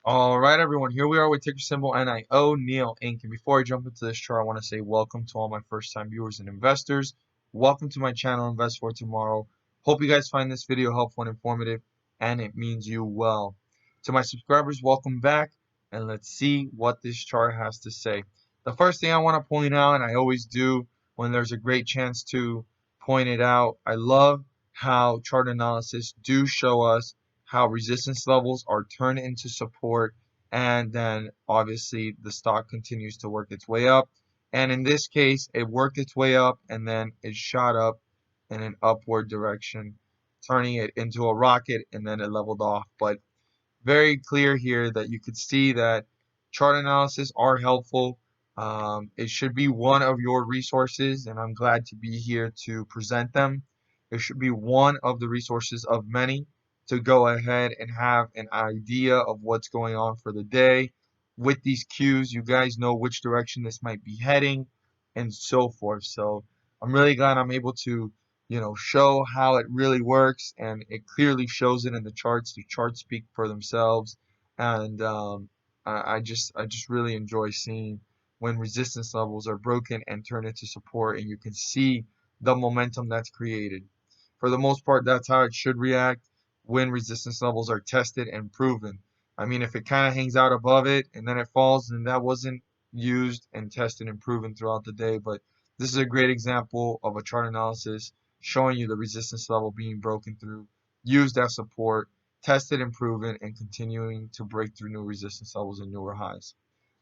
All right, everyone. Here we are with ticker symbol NIO, Neil Inc. And before I jump into this chart, I want to say welcome to all my first-time viewers and investors. Welcome to my channel, Invest for Tomorrow. Hope you guys find this video helpful and informative, and it means you well. To my subscribers, welcome back, and let's see what this chart has to say. The first thing I want to point out, and I always do when there's a great chance to point it out, I love how chart analysis do show us how resistance levels are turned into support, and then obviously the stock continues to work its way up. And in this case, it worked its way up and then it shot up in an upward direction, turning it into a rocket, and then it leveled off. But very clear here that you could see that chart analysis are helpful. It should be one of your resources, and I'm glad to be here to present them. It should be one of the resources of many to go ahead and have an idea of what's going on for the day. With these cues, you guys know which direction this might be heading and so forth. So I'm really glad I'm able to show how it really works, and it clearly shows it in the charts. The charts speak for themselves, and I just really enjoy seeing when resistance levels are broken and turn into support, and you can see the momentum that's created. For the most part, that's how it should react when resistance levels are tested and proven. I mean, if it kind of hangs out above it and then it falls, then that wasn't used and tested and proven throughout the day. But this is a great example of a chart analysis showing you the resistance level being broken through, used as support, tested and proven, and continuing to break through new resistance levels and newer highs.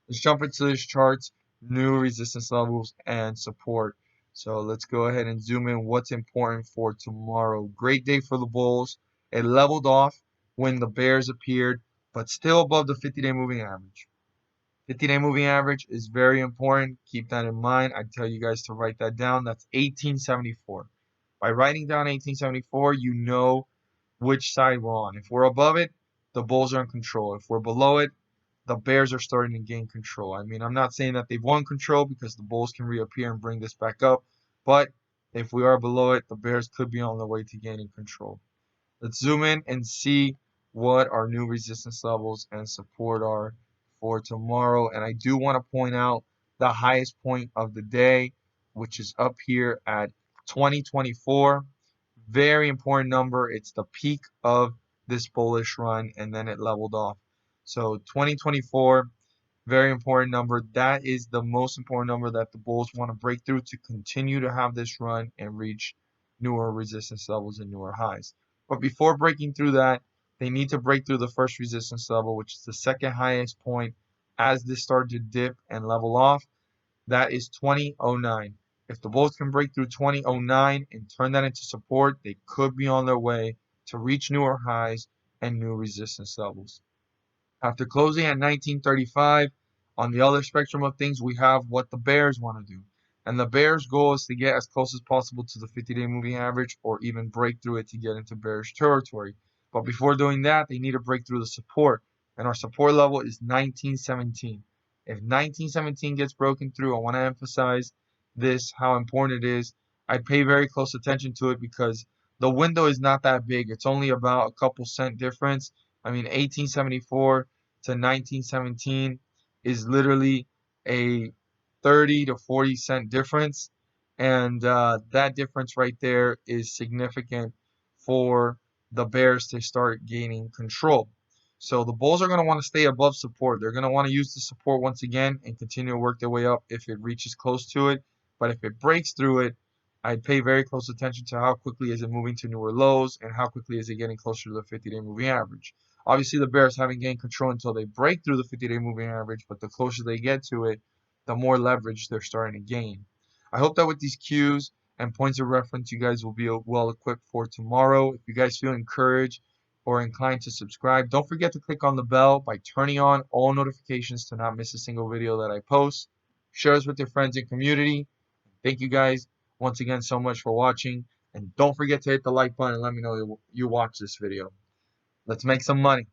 Let's jump into this chart's new resistance levels and support. So let's go ahead and zoom in what's important for tomorrow. Great day for the bulls. It leveled off when the bears appeared, but still above the 50-day moving average. 50-day moving average is very important. Keep that in mind. I tell you guys to write that down. That's 1874. By writing down 1874, you know which side we're on. If we're above it, the bulls are in control. If we're below it, the bears are starting to gain control. I mean, I'm not saying that they've won control because the bulls can reappear and bring this back up, but if we are below it, the bears could be on the way to gaining control. Let's zoom in and see what our new resistance levels and support are for tomorrow. And I do want to point out the highest point of the day, which is up here at 2024. Very important number. It's the peak of this bullish run, and then it leveled off. So 2024, very important number. That is the most important number that the bulls want to break through to continue to have this run and reach newer resistance levels and newer highs. But before breaking through that, they need to break through the first resistance level, which is the second highest point as this started to dip and level off. That is 2009. If the bulls can break through 2009 and turn that into support, they could be on their way to reach newer highs and new resistance levels. After closing at 1935, on the other spectrum of things, we have what the bears want to do. And the bears' goal is to get as close as possible to the 50-day moving average or even break through it to get into bearish territory. But before doing that, they need to break through the support. And our support level is 1917. If 1917 gets broken through, I want to emphasize this, how important it is. I pay very close attention to it because the window is not that big. It's only about a couple cent difference. I mean, 1874 to 1917 is literally a 30 to 40 cent difference. And that difference right there is significant for the bears to start gaining control. So the bulls are going to want to stay above support. They're going to want to use the support once again and continue to work their way up if it reaches close to it. But if it breaks through it, I'd pay very close attention to how quickly is it moving to newer lows and how quickly is it getting closer to the 50-day moving average. Obviously, the bears haven't gained control until they break through the 50-day moving average, but the closer they get to it, the more leverage they're starting to gain. I hope that with these cues and points of reference, you guys will be well equipped for tomorrow. If you guys feel encouraged or inclined to subscribe, don't forget to click on the bell by turning on all notifications to not miss a single video that I post. Share us with your friends and community. Thank you guys once again so much for watching. And don't forget to hit the like button and let me know you watched this video. Let's make some money.